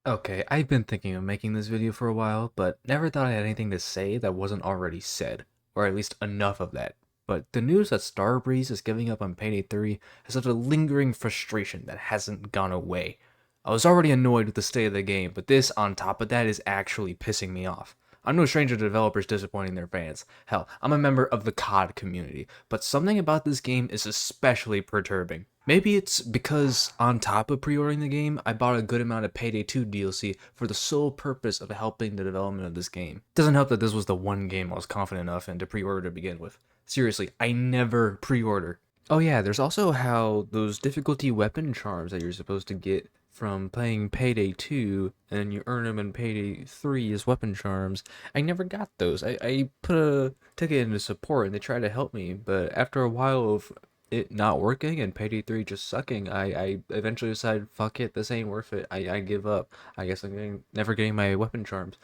Okay, I've been thinking of making this video for a while, but never thought I had anything to say that wasn't already said, or at least enough of that. But the news that Starbreeze is giving up on Payday 3 has left a lingering frustration that hasn't gone away. I was already annoyed with the state of the game, but this, on top of that, is actually pissing me off. I'm no stranger to developers disappointing their fans. Hell, I'm a member of the COD community, but something about this game is especially perturbing. Maybe it's because, on top of pre-ordering the game, I bought a good amount of Payday 2 DLC for the sole purpose of helping the development of this game. It doesn't help that this was the one game I was confident enough in to pre-order to begin with. Seriously, I never pre-order. Oh yeah, there's also how those difficulty weapon charms that you're supposed to get from playing Payday 2, and then you earn them in Payday 3 as weapon charms. I never got those. I put a ticket into support and they tried to help me, but after a while of it not working and Payday 3 just sucking, I eventually decided, fuck it, this ain't worth it. I give up. I guess never getting my weapon charms.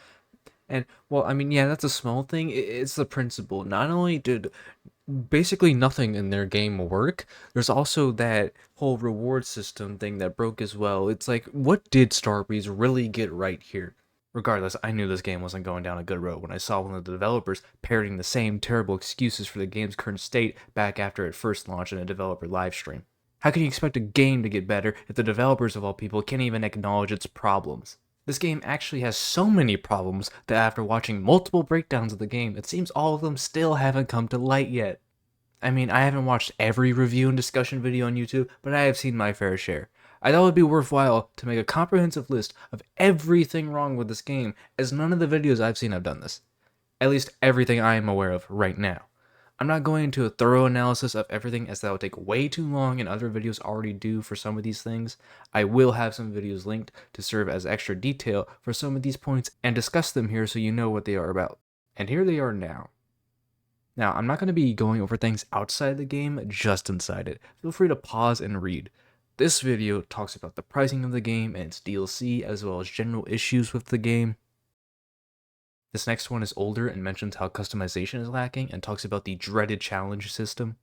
And, well, I mean, yeah, that's a small thing. It's the principle. Not only did basically nothing in their game work, there's also that whole reward system thing that broke as well. It's like, what did Starbreeze really get right here? Regardless, I knew this game wasn't going down a good road when I saw one of the developers parroting the same terrible excuses for the game's current state back after it first launched in a developer livestream. How can you expect a game to get better if the developers of all people can't even acknowledge its problems? This game actually has so many problems that after watching multiple breakdowns of the game, it seems all of them still haven't come to light yet. I mean, I haven't watched every review and discussion video on YouTube, but I have seen my fair share. I thought it would be worthwhile to make a comprehensive list of everything wrong with this game, as none of the videos I've seen have done this. At least everything I am aware of right now. I'm not going into a thorough analysis of everything as that would take way too long and other videos already do for some of these things. I will have some videos linked to serve as extra detail for some of these points and discuss them here so you know what they are about. And here they are now. Now, I'm not going to be going over things outside the game, just inside it. Feel free to pause and read. This video talks about the pricing of the game and its DLC, as well as general issues with the game. This next one is older and mentions how customization is lacking and talks about the dreaded challenge system.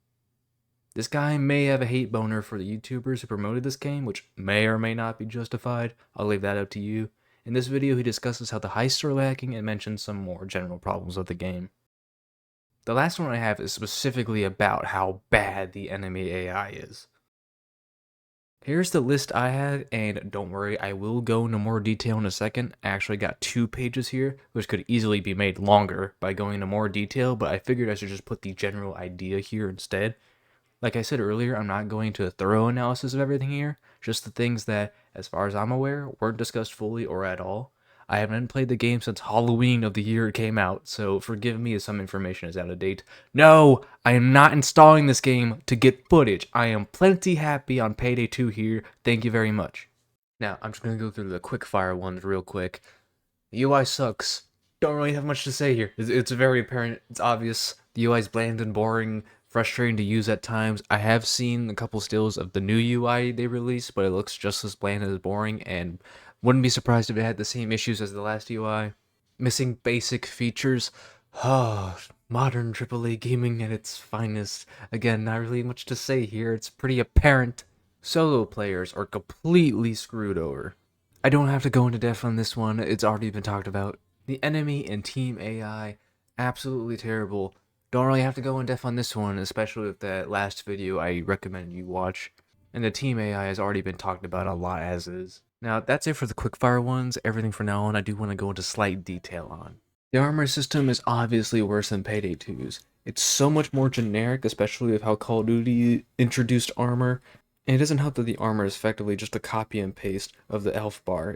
This guy may have a hate boner for the YouTubers who promoted this game, which may or may not be justified. I'll leave that up to you. In this video, he discusses how the heists are lacking and mentions some more general problems of the game. The last one I have is specifically about how bad the enemy AI is. Here's the list I had, and don't worry, I will go into more detail in a second. I actually got 2 pages here, which could easily be made longer by going into more detail, but I figured I should just put the general idea here instead. Like I said earlier, I'm not going to a thorough analysis of everything here, just the things that, as far as I'm aware, weren't discussed fully or at all. I haven't played the game since Halloween of the year it came out, so forgive me if some information is out of date. No, I am not installing this game to get footage. I am plenty happy on Payday 2 here. Thank you very much. Now, I'm just going to go through the quick fire ones real quick. The UI sucks. Don't really have much to say here. It's very apparent. It's obvious. The UI is bland and boring, frustrating to use at times. I have seen a couple stills of the new UI they released, but it looks just as bland as boring, and wouldn't be surprised if it had the same issues as the last UI. Missing basic features. Oh, modern AAA gaming at its finest. Again, not really much to say here. It's pretty apparent. Solo players are completely screwed over. I don't have to go into depth on this one, it's already been talked about. The enemy and team AI, absolutely terrible. Don't really have to go in depth on this one, especially with that last video I recommend you watch. And the team AI has already been talked about a lot as is. Now, that's it for the quickfire ones. Everything from now on I do want to go into slight detail on. The armor system is obviously worse than Payday 2's. It's so much more generic, especially with how Call of Duty introduced armor. And it doesn't help that the armor is effectively just a copy and paste of the elf bar.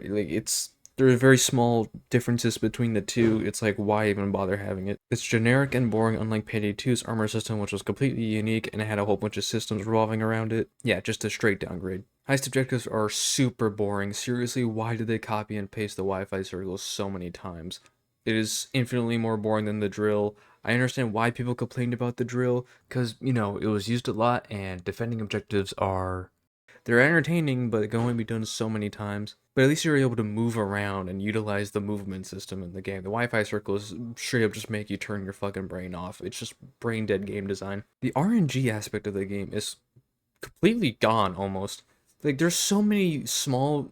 There are very small differences between the two. It's like, why even bother having it? It's generic and boring, unlike Payday 2's armor system, which was completely unique and it had a whole bunch of systems revolving around it. Yeah, just a straight downgrade. Heist objectives are super boring. Seriously, why did they copy and paste the Wi-Fi circles so many times? It is infinitely more boring than the drill. I understand why people complained about the drill, because, it was used a lot, and defending objectives they're entertaining, but it can only be done so many times. But at least you're able to move around and utilize the movement system in the game. The Wi-Fi circles straight up just make you turn your fucking brain off. It's just brain dead game design. The RNG aspect of the game is completely gone, almost. Like, there's so many small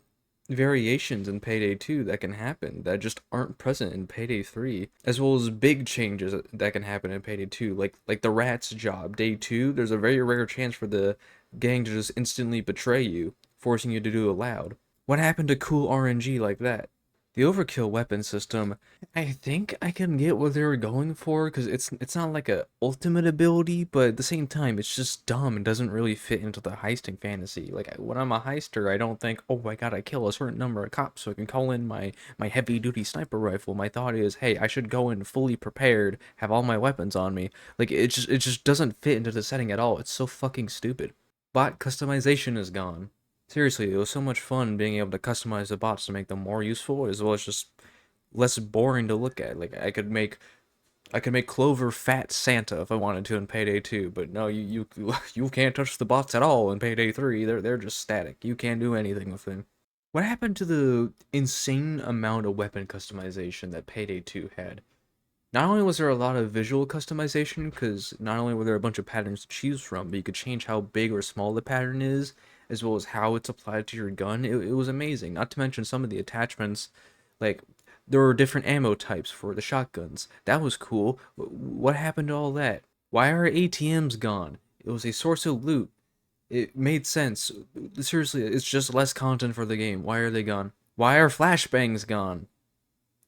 variations in Payday 2 that can happen that just aren't present in Payday 3, as well as big changes that can happen in Payday 2, like the rat's job. Day 2, there's a very rare chance for the gang to just instantly betray you, forcing you to do it loud. What happened to cool RNG like that? The overkill weapon system, I think I can get what they were going for, because it's not like a ultimate ability, but at the same time, it's just dumb and doesn't really fit into the heisting fantasy. Like, when I'm a heister, I don't think, oh, I gotta kill a certain number of cops so I can call in my heavy-duty sniper rifle. My thought is, hey, I should go in fully prepared, have all my weapons on me. Like, it just doesn't fit into the setting at all. It's so fucking stupid. Bot customization is gone. Seriously, it was so much fun being able to customize the bots to make them more useful, as well as just less boring to look at. Like, I could make Clover Fat Santa if I wanted to in Payday 2, but no, you can't touch the bots at all in Payday 3. They're just static. You can't do anything with them. What happened to the insane amount of weapon customization that Payday 2 had? Not only was there a lot of visual customization, because not only were there a bunch of patterns to choose from, but you could change how big or small the pattern is, as well as how it's applied to your gun. It was amazing. Not to mention some of the attachments, like there were different ammo types for the shotguns. That was cool. What happened to all that? Why are ATMs gone? It was a source of loot. It made sense. Seriously, it's just less content for the game. Why are they gone? Why are flashbangs gone?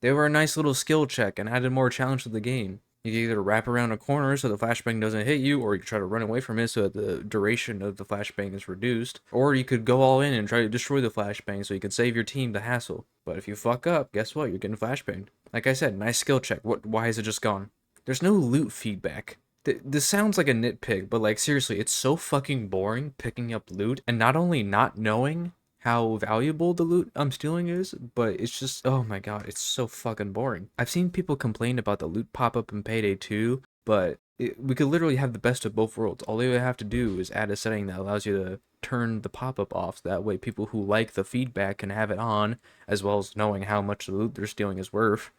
They were a nice little skill check and added more challenge to the game. You can either wrap around a corner so the flashbang doesn't hit you, or you can try to run away from it so that the duration of the flashbang is reduced. Or you could go all in and try to destroy the flashbang so you can save your team the hassle. But if you fuck up, guess what? You're getting flashbanged. Like I said, nice skill check. Why is it just gone? There's no loot feedback. This sounds like a nitpick, but like seriously, it's so fucking boring picking up loot and not only not knowing how valuable the loot I'm stealing is, but it's just, oh my god, it's so fucking boring. I've seen people complain about the loot pop-up in Payday 2, but we could literally have the best of both worlds. All you have to do is add a setting that allows you to turn the pop-up off, so that way people who like the feedback can have it on, as well as knowing how much the loot they're stealing is worth.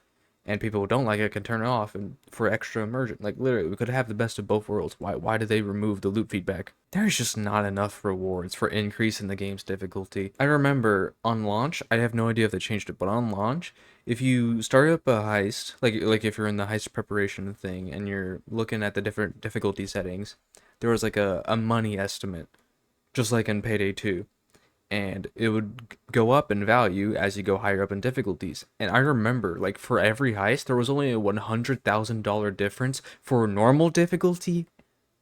And people who don't like it can turn it off and for extra immersion. Like literally, we could have the best of both worlds. Why did they remove the loot feedback? There's just not enough rewards for increasing the game's difficulty. I remember on launch, I have no idea if they changed it, but on launch, if you start up a heist, like if you're in the heist preparation thing and you're looking at the different difficulty settings, there was like a money estimate, just like in Payday 2, and it would go up in value as you go higher up in difficulties. And I remember, like, for every heist, there was only a $100,000 difference for normal difficulty,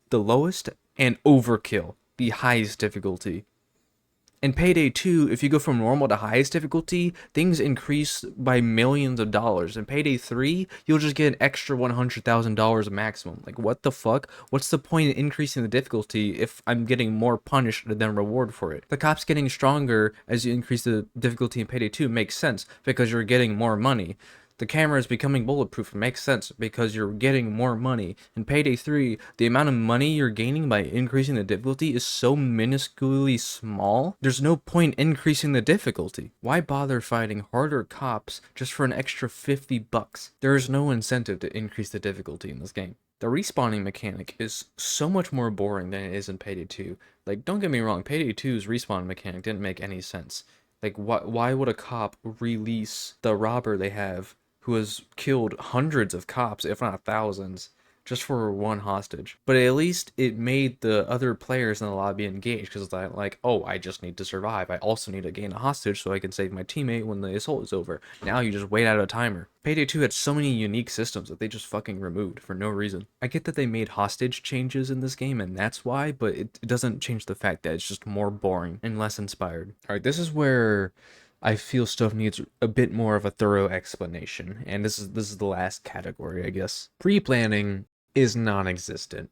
the lowest, and overkill, the highest difficulty. In Payday 2, if you go from normal to highest difficulty, things increase by millions of dollars. In Payday 3, you'll just get an extra $100,000 maximum. Like, what the fuck? What's the point in increasing the difficulty if I'm getting more punished than reward for it? The cops getting stronger as you increase the difficulty in Payday 2 makes sense because you're getting more money. The camera is becoming bulletproof. It makes sense because you're getting more money. In Payday 3, the amount of money you're gaining by increasing the difficulty is so minusculely small, there's no point increasing the difficulty. Why bother fighting harder cops just for an extra 50 bucks? There is no incentive to increase the difficulty in this game. The respawning mechanic is so much more boring than it is in Payday 2. Like, don't get me wrong, Payday 2's respawn mechanic didn't make any sense. Like, why would a cop release the robber they have who has killed hundreds of cops, if not thousands, just for one hostage? But at least it made the other players in the lobby engaged, because it's like, oh, I just need to survive. I also need to gain a hostage so I can save my teammate when the assault is over. Now you just wait out a timer. Payday 2 had so many unique systems that they just fucking removed for no reason. I get that they made hostage changes in this game, and that's why, but it doesn't change the fact that it's just more boring and less inspired. Alright, this is where I feel stuff needs a bit more of a thorough explanation, and this is the last category, I guess. Pre-planning is non-existent.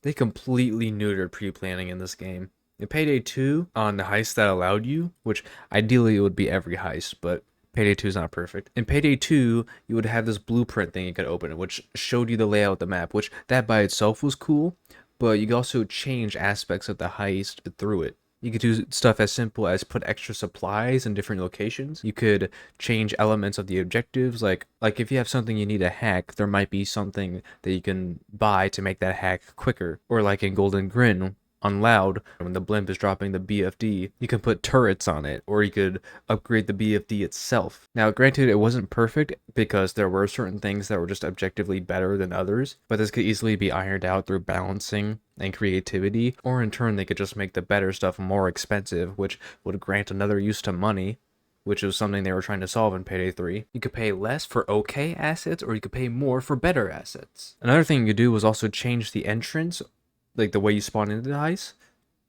They completely neutered pre-planning in this game. In Payday 2, on the heist that allowed you, which ideally it would be every heist, but Payday 2 is not perfect. In Payday 2, you would have this blueprint thing you could open, which showed you the layout of the map, which that by itself was cool, but you could also change aspects of the heist through it. You could do stuff as simple as put extra supplies in different locations. You could change elements of the objectives, like if you have something you need to hack, there might be something that you can buy to make that hack quicker. Or like in Golden Grin, On Loud, when the blimp is dropping the BFD, you can put turrets on it, or you could upgrade the BFD itself. Now, granted, it wasn't perfect because there were certain things that were just objectively better than others, but this could easily be ironed out through balancing and creativity, or in turn, they could just make the better stuff more expensive, which would grant another use to money, which was something they were trying to solve in Payday 3. You could pay less for okay assets, or you could pay more for better assets. Another thing you could do was also change the entrance, like the way you spawn into the heist,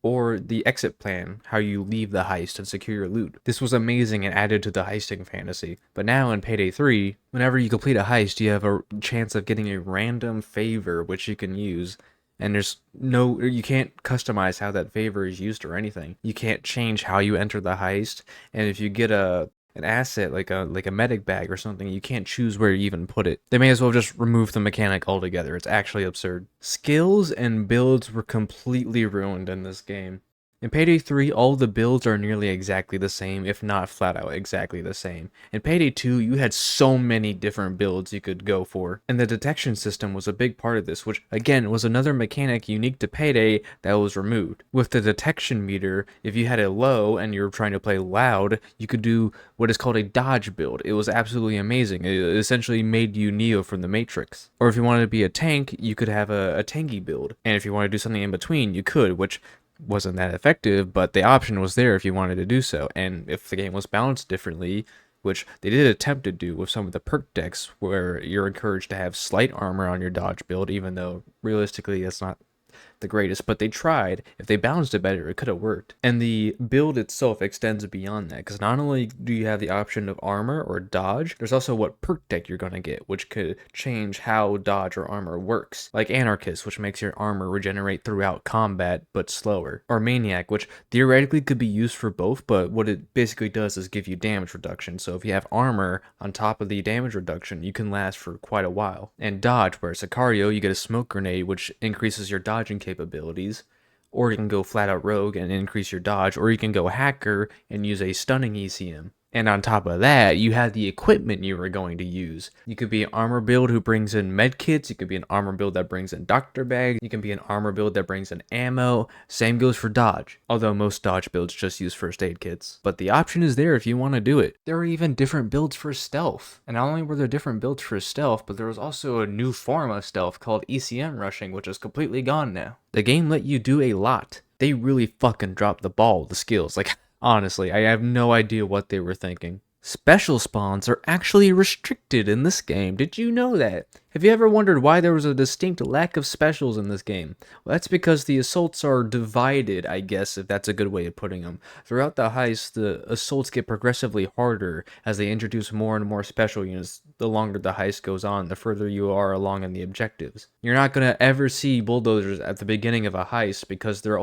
or the exit plan, how you leave the heist and secure your loot. This was amazing and added to the heisting fantasy. But now in Payday 3, whenever you complete a heist, you have a chance of getting a random favor which you can use. And you can't customize how that favor is used or anything. You can't change how you enter the heist. And if you get an asset like a medic bag or something, you can't choose where you even put it. They may as well just remove the mechanic altogether. It's actually absurd. Skills and builds were completely ruined in this game. In Payday 3, all the builds are nearly exactly the same, if not flat out exactly the same. In Payday 2, you had so many different builds you could go for, and the detection system was a big part of this, which again was another mechanic unique to Payday that was removed. With the detection meter, if you had it low and you were trying to play loud, you could do what is called a dodge build. It was absolutely amazing. It essentially made you Neo from the Matrix. Or if you wanted to be a tank, you could have a tanky build. And if you wanted to do something in between, you could, which wasn't that effective, but the option was there if you wanted to do so. And if the game was balanced differently, which they did attempt to do with some of the perk decks, where you're encouraged to have slight armor on your dodge build, even though realistically that's not the greatest, but they tried. If they balanced it better, it could have worked. And the build itself extends beyond that, because not only do you have the option of armor or dodge, there's also what perk deck you're going to get, which could change how dodge or armor works. Like Anarchist, which makes your armor regenerate throughout combat, but slower. Or Maniac, which theoretically could be used for both, but what it basically does is give you damage reduction. So if you have armor on top of the damage reduction, you can last for quite a while. And dodge, where Sicario, you get a smoke grenade, which increases your dodging capabilities, or you can go flat out rogue and increase your dodge, or you can go hacker and use a stunning ECM. And on top of that, you have the equipment you were going to use. You could be an armor build who brings in med kits. You could be an armor build that brings in doctor bags. You can be an armor build that brings in ammo. Same goes for dodge, although most dodge builds just use first aid kits. But the option is there if you want to do it. There are even different builds for stealth. And not only were there different builds for stealth, but there was also a new form of stealth called ECM rushing, which is completely gone now. The game let you do a lot. They really fucking dropped the ball with the skills. Like, honestly, I have no idea what they were thinking. Special spawns are actually restricted in this game. Did you know that? Have you ever wondered why there was a distinct lack of specials in this game? Well, that's because the assaults are divided, I guess, if that's a good way of putting them. Throughout the heist, the assaults get progressively harder as they introduce more and more special units. The longer the heist goes on, the further you are along in the objectives. You're not going to ever see bulldozers at the beginning of a heist because they're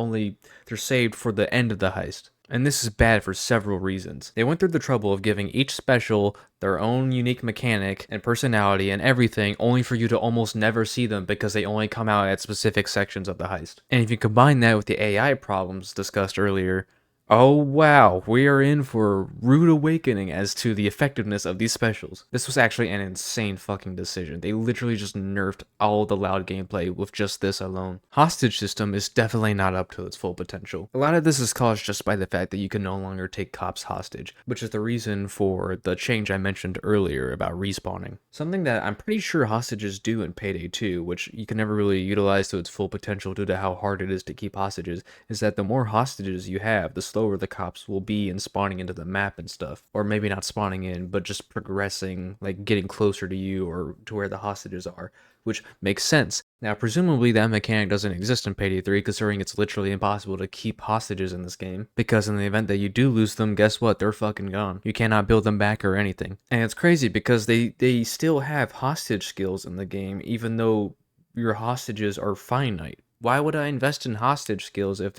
saved for the end of the heist. And this is bad for several reasons. They went through the trouble of giving each special their own unique mechanic and personality and everything, only for you to almost never see them because they only come out at specific sections of the heist. And if you combine that with the AI problems discussed earlier, oh wow, we are in for a rude awakening as to the effectiveness of these specials. This was actually an insane fucking decision. They literally just nerfed all the loud gameplay with just this alone. Hostage system is definitely not up to its full potential. A lot of this is caused just by the fact that you can no longer take cops hostage, which is the reason for the change I mentioned earlier about respawning. Something that I'm pretty sure hostages do in Payday 2, which you can never really utilize to its full potential due to how hard it is to keep hostages, is that the more hostages you have, the slower the cops will be in spawning into the map and stuff. Or maybe not spawning in, but just progressing, like getting closer to you or to where the hostages are, which makes sense. Now, presumably that mechanic doesn't exist in Payday 3, considering it's literally impossible to keep hostages in this game, because in the event that you do lose them, guess what? They're fucking gone. You cannot build them back or anything. And it's crazy because they still have hostage skills in the game, even though your hostages are finite. Why would I invest in hostage skills if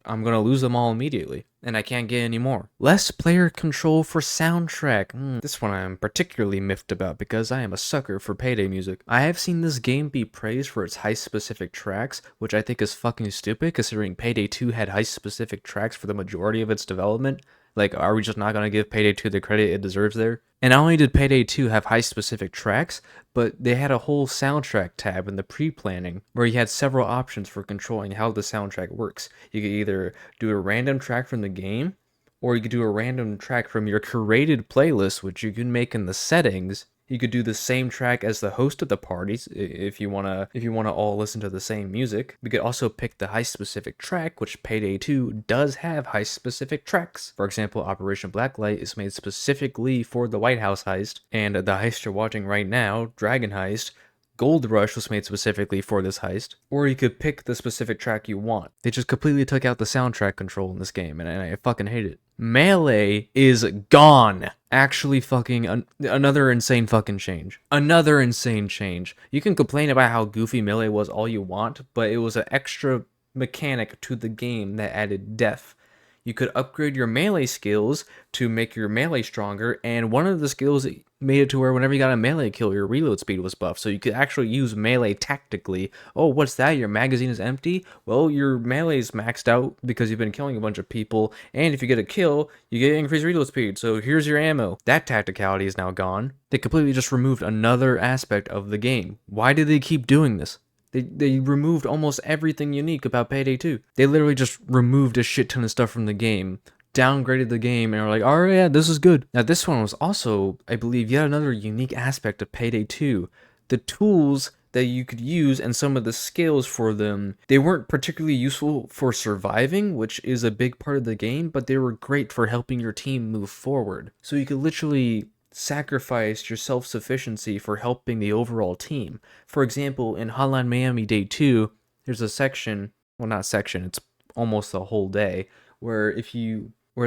I'm gonna lose them all immediately, and I can't get any more? Less player control for soundtrack. This one I'm particularly miffed about because I am a sucker for Payday music. I have seen this game be praised for its heist-specific tracks, which I think is fucking stupid considering Payday 2 had heist-specific tracks for the majority of its development. Like, are we just not going to give Payday 2 the credit it deserves there? And not only did Payday 2 have heist-specific tracks, but they had a whole soundtrack tab in the pre-planning where you had several options for controlling how the soundtrack works. You could either do a random track from the game, or you could do a random track from your curated playlist, which you can make in the settings. You could do the same track as the host of the parties if you wanna all listen to the same music. We could also pick the heist specific track, which Payday 2 does have heist specific tracks. For example, Operation Blacklight is made specifically for the White House heist, and the heist you're watching right now, Dragon Heist, Gold Rush was made specifically for this heist, or you could pick the specific track you want. They just completely took out the soundtrack control in this game, and I fucking hate it. Melee is gone. Actually fucking another insane fucking change. Another insane change. You can complain about how goofy Melee was all you want, but it was an extra mechanic to the game that added depth. You could upgrade your melee skills to make your melee stronger, and one of the skills made it to where whenever you got a melee kill, your reload speed was buffed, so you could actually use melee tactically. Oh, what's that? Your magazine is empty? Well, your melee's maxed out because you've been killing a bunch of people, and if you get a kill, you get increased reload speed, so here's your ammo. That tacticality is now gone. They completely just removed another aspect of the game. Why did they keep doing this? They removed almost everything unique about Payday 2. They literally just removed a shit ton of stuff from the game, downgraded the game, and were like, alright, yeah, this is good. Now this one was also, I believe, yet another unique aspect of Payday 2. The tools that you could use and some of the skills for them, they weren't particularly useful for surviving, which is a big part of the game, but they were great for helping your team move forward. So you could literally sacrificed your self-sufficiency for helping the overall team. For example, in Hotline Miami Day 2, there's a section, well, not section, it's almost the whole day, where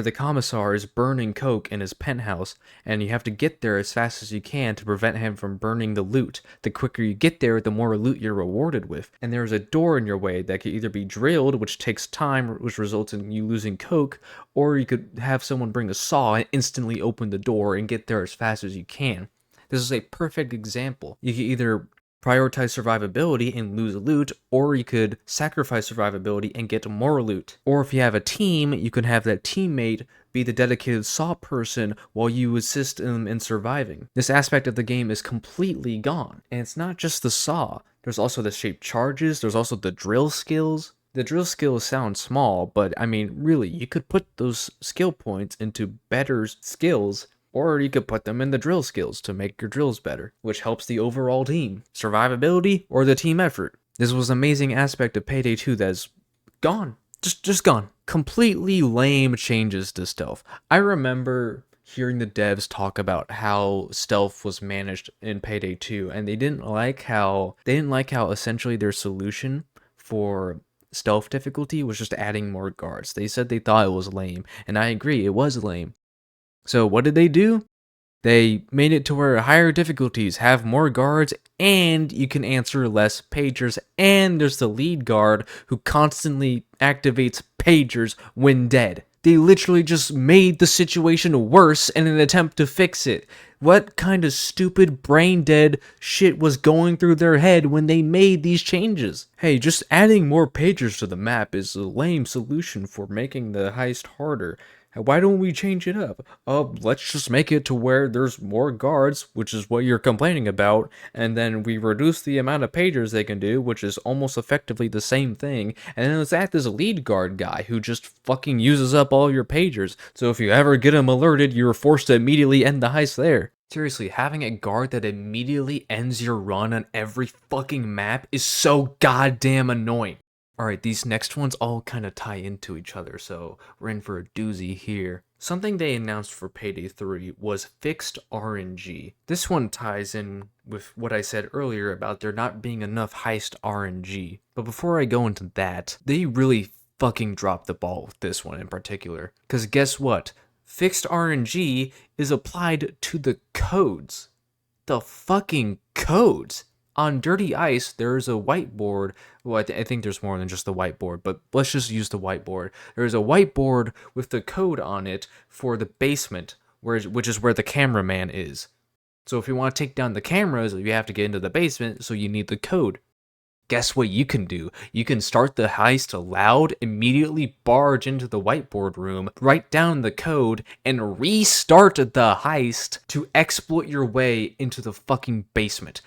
the commissar is burning coke in his penthouse, and you have to get there as fast as you can to prevent him from burning the loot. The quicker you get there, the more loot you're rewarded with. And there's a door in your way that could either be drilled, which takes time, which results in you losing coke, or you could have someone bring a saw and instantly open the door and get there as fast as you can. This is a perfect example. You can either prioritize survivability and lose loot, or you could sacrifice survivability and get more loot. Or if you have a team, you can have that teammate be the dedicated saw person while you assist them in surviving. This aspect of the game is completely gone. And it's not just the saw. There's also the shaped charges, there's also the drill skills. The drill skills sound small, but I mean, really, you could put those skill points into better skills, or you could put them in the drill skills to make your drills better, which helps the overall team. Survivability or the team effort. This was an amazing aspect of Payday 2 that's gone. Just gone. Completely lame changes to stealth. I remember hearing the devs talk about how stealth was managed in Payday 2, and they didn't like how essentially their solution for stealth difficulty was just adding more guards. They said they thought it was lame, and I agree, it was lame. So what did they do? They made it to where higher difficulties have more guards, and you can answer less pagers, and there's the lead guard who constantly activates pagers when dead. They literally just made the situation worse in an attempt to fix it. What kind of stupid brain dead shit was going through their head when they made these changes? Hey, just adding more pagers to the map is a lame solution for making the heist harder. Why don't we change it up? Let's just make it to where there's more guards, which is what you're complaining about, and then we reduce the amount of pagers they can do, which is almost effectively the same thing, and then let's add this lead guard guy who just fucking uses up all your pagers, so if you ever get him alerted, you're forced to immediately end the heist there. Seriously, having a guard that immediately ends your run on every fucking map is so goddamn annoying. Alright, these next ones all kind of tie into each other, so we're in for a doozy here. Something they announced for Payday 3 was fixed RNG. This one ties in with what I said earlier about there not being enough heist RNG. But before I go into that, they really fucking dropped the ball with this one in particular. Because guess what? Fixed RNG is applied to the codes. The fucking codes! On Dirty Ice, there's a whiteboard. Well, I think there's more than just the whiteboard, but let's just use the whiteboard. There's a whiteboard with the code on it for the basement, which is where the cameraman is. So if you want to take down the cameras, you have to get into the basement, so you need the code. guess what you can do? You can start the heist loud, immediately barge into the whiteboard room, write down the code, and restart the heist to exploit your way into the fucking basement.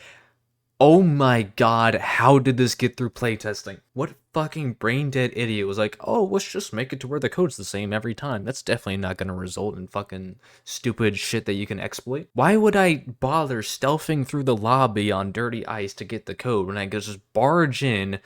Oh my god, how did this get through playtesting? What fucking brain dead idiot was like, oh, let's just make it to where the code's the same every time. That's definitely not gonna result in fucking stupid shit that you can exploit. Why would I bother stealthing through the lobby on dirty ice to get the code when I could just barge in?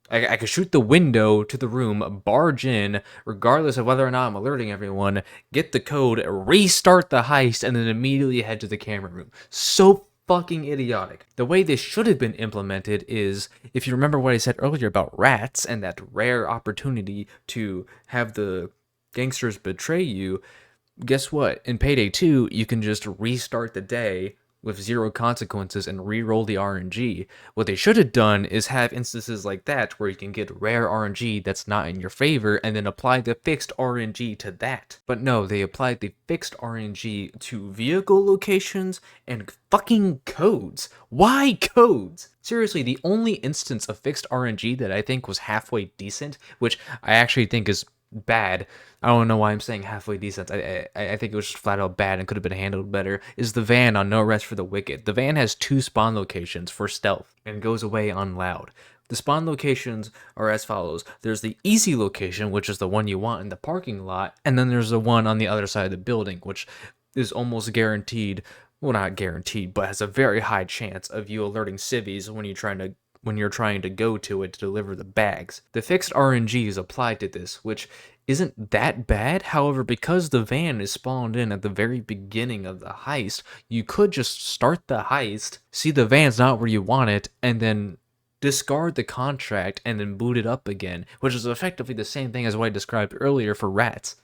I could shoot the window to the room, barge in, regardless of whether or not I'm alerting everyone, get the code, restart the heist, and then immediately head to the camera room. So fucking idiotic. The way this should have been implemented is, if you remember what I said earlier about rats and that rare opportunity to have the gangsters betray you, guess what? In Payday 2, you can just restart the day with 0 consequences and re-roll the RNG. What they should have done is have instances like that where you can get rare RNG that's not in your favor and then apply the fixed RNG to that. But no, they applied the fixed RNG to vehicle locations and fucking codes. Why codes? Seriously, the only instance of fixed RNG that I think was halfway decent, which I actually think is bad. I don't know why I'm saying halfway decent. I think it was just flat out bad and could have been handled better. Is the van on No Rest for the Wicked. The van has 2 spawn locations for stealth and goes away unloud. The spawn locations are as follows. There's the easy location, which is the one you want in the parking lot, and then there's the one on the other side of the building, which is almost guaranteed, well, not guaranteed, but has a very high chance of you alerting civvies when you're trying to go to it to deliver the bags. The fixed RNG is applied to this, which isn't that bad. However, because the van is spawned in at the very beginning of the heist, you could just start the heist, see the van's not where you want it, and then discard the contract and then boot it up again, which is effectively the same thing as what I described earlier for rats.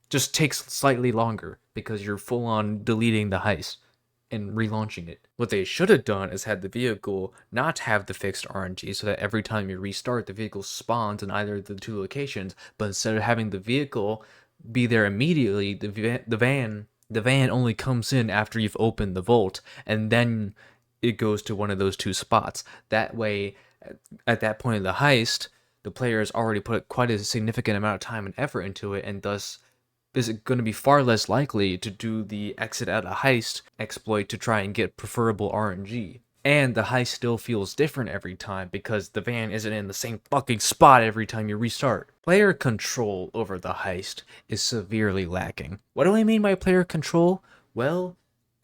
Just takes slightly longer because you're full on deleting the heist and relaunching it. What they should have done is had the vehicle not have the fixed RNG so that every time you restart, the vehicle spawns in either of the 2 locations, but instead of having the vehicle be there immediately, the van only comes in after you've opened the vault, and then it goes to one of those 2 spots. That way, at that point in the heist, the player has already put quite a significant amount of time and effort into it, and thus is it going to be far less likely to do the exit out of heist exploit to try and get preferable RNG. And the heist still feels different every time because the van isn't in the same fucking spot every time you restart. Player control over the heist is severely lacking. What do I mean by player control? Well,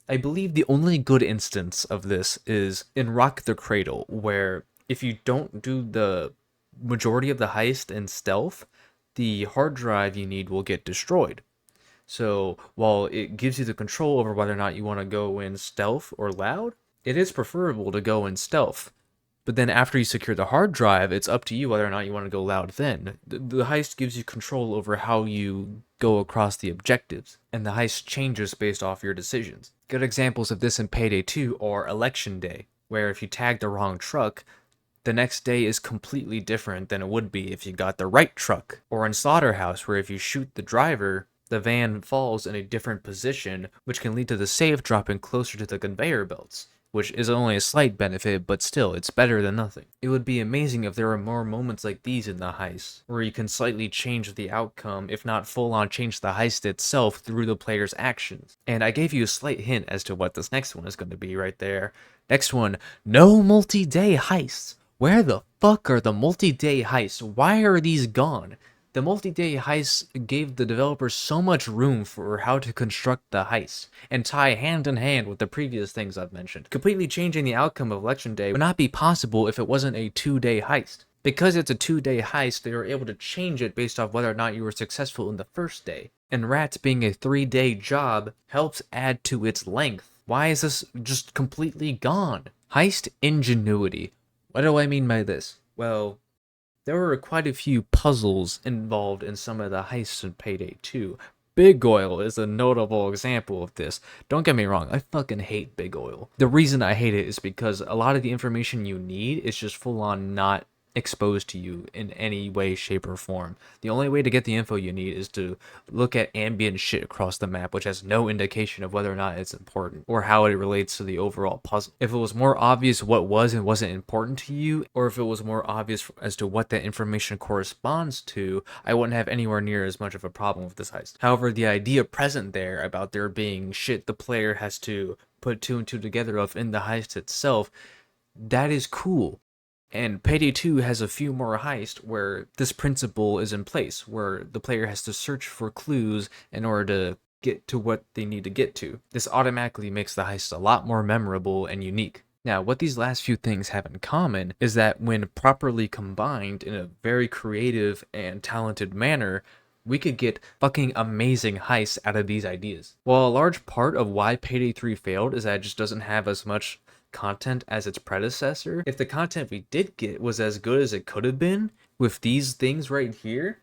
I believe the only good instance of this is in Rock the Cradle, where if you don't do the majority of the heist in stealth, the hard drive you need will get destroyed. So while it gives you the control over whether or not you want to go in stealth or loud, it is preferable to go in stealth. But then after you secure the hard drive, it's up to you whether or not you want to go loud then. The heist gives you control over how you go across the objectives, and the heist changes based off your decisions. Good examples of this in Payday 2 are Election Day, where if you tag the wrong truck, the next day is completely different than it would be if you got the right truck. Or in Slaughterhouse, where if you shoot the driver, the van falls in a different position, which can lead to the safe dropping closer to the conveyor belts, which is only a slight benefit, but still, it's better than nothing. It would be amazing if there were more moments like these in the heist, where you can slightly change the outcome, if not full-on change the heist itself through the player's actions. And I gave you a slight hint as to what this next one is going to be right there. Next one, no multi-day heists. Where the fuck are the multi-day heists? Why are these gone? The multi-day heists gave the developers so much room for how to construct the heist, and tie hand in hand with the previous things I've mentioned. Completely changing the outcome of Election Day would not be possible if it wasn't a 2-day heist. Because it's a 2-day heist, they were able to change it based off whether or not you were successful in the first day. And Rats being a 3-day job helps add to its length. Why is this just completely gone? Heist ingenuity. What do I mean by this? Well, there were quite a few puzzles involved in some of the heists in Payday 2. Big Oil is a notable example of this. Don't get me wrong, I fucking hate Big Oil. The reason I hate it is because a lot of the information you need is just full on not exposed to you in any way, shape, or form. The only way to get the info you need is to look at ambient shit across the map, which has no indication of whether or not it's important or how it relates to the overall puzzle. If it was more obvious what was and wasn't important to you, or if it was more obvious as to what that information corresponds to, I wouldn't have anywhere near as much of a problem with this heist. However, the idea present there about there being shit the player has to put two and two together of in the heist itself, that is cool. And Payday 2 has a few more heists where this principle is in place, where the player has to search for clues in order to get to what they need to get to. This automatically makes the heist a lot more memorable and unique. Now, what these last few things have in common is that when properly combined in a very creative and talented manner, we could get fucking amazing heists out of these ideas. While a large part of why Payday 3 failed is that it just doesn't have as much content as its predecessor, if the content we did get was as good as it could have been with these things right here,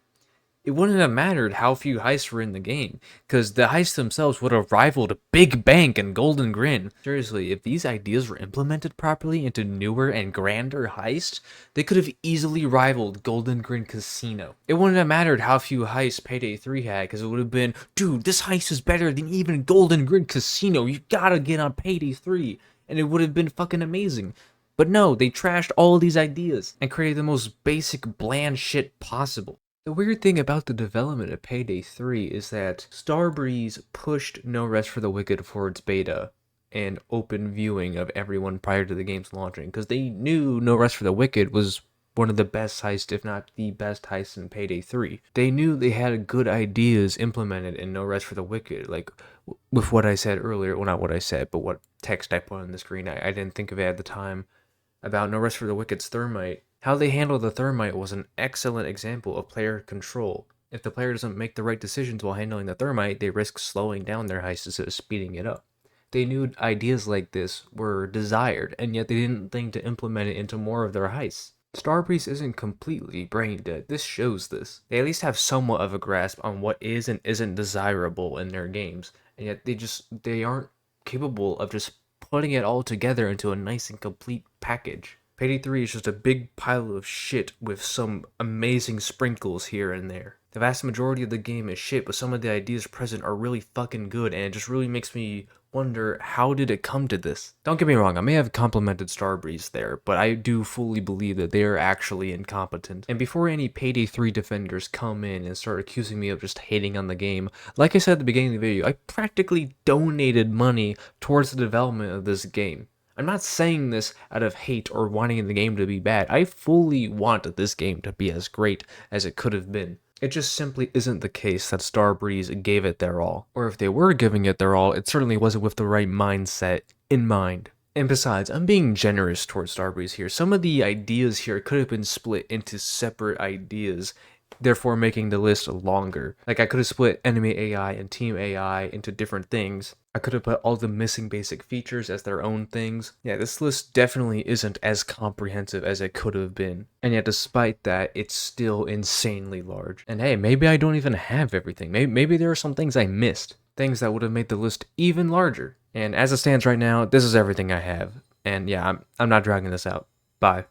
it wouldn't have mattered how few heists were in the game, because the heists themselves would have rivaled Big Bank and Golden Grin. Seriously, if these ideas were implemented properly into newer and grander heists, they could have easily rivaled Golden Grin Casino. It wouldn't have mattered how few heists Payday 3 had, because it would have been, dude, this heist is better than even Golden Grin Casino, you gotta get on Payday 3, and it would have been fucking amazing. But no, they trashed all these ideas and created the most basic, bland shit possible. The weird thing about the development of Payday 3 is that Starbreeze pushed No Rest for the Wicked for its beta and open viewing of everyone prior to the game's launching, because they knew No Rest for the Wicked was one of the best heists, if not the best heist in Payday 3. They knew they had good ideas implemented in No Rest for the Wicked, like with what I said earlier, well, not what I said, but what text I put on the screen. I didn't think of it at the time about No Rest for the Wicked's Thermite. How they handled the Thermite was an excellent example of player control. If the player doesn't make the right decisions while handling the Thermite, they risk slowing down their heist instead of speeding it up. They knew ideas like this were desired, and yet they didn't think to implement it into more of their heists. Starbreeze isn't completely brain dead. This shows this. They at least have somewhat of a grasp on what is and isn't desirable in their games, and yet they aren't capable of just putting it all together into a nice and complete package. Payday 3 is just a big pile of shit with some amazing sprinkles here and there. The vast majority of the game is shit, but some of the ideas present are really fucking good, and it just really makes me wonder, how did it come to this? Don't get me wrong, I may have complimented Starbreeze there, but I do fully believe that they are actually incompetent. And before any Payday 3 defenders come in and start accusing me of just hating on the game, like I said at the beginning of the video, I practically donated money towards the development of this game. I'm not saying this out of hate or wanting the game to be bad. I fully want this game to be as great as it could have been. It just simply isn't the case that Starbreeze gave it their all. Or if they were giving it their all, it certainly wasn't with the right mindset in mind. And besides, I'm being generous towards Starbreeze here. Some of the ideas here could have been split into separate ideas, therefore making the list longer. Like, I could have split enemy AI and team AI into different things. I could have put all the missing basic features as their own things. Yeah, this list definitely isn't as comprehensive as it could have been. And yet, despite that, it's still insanely large. And hey, maybe I don't even have everything. Maybe there are some things I missed. Things that would have made the list even larger. And as it stands right now, this is everything I have. And yeah, I'm not dragging this out. Bye.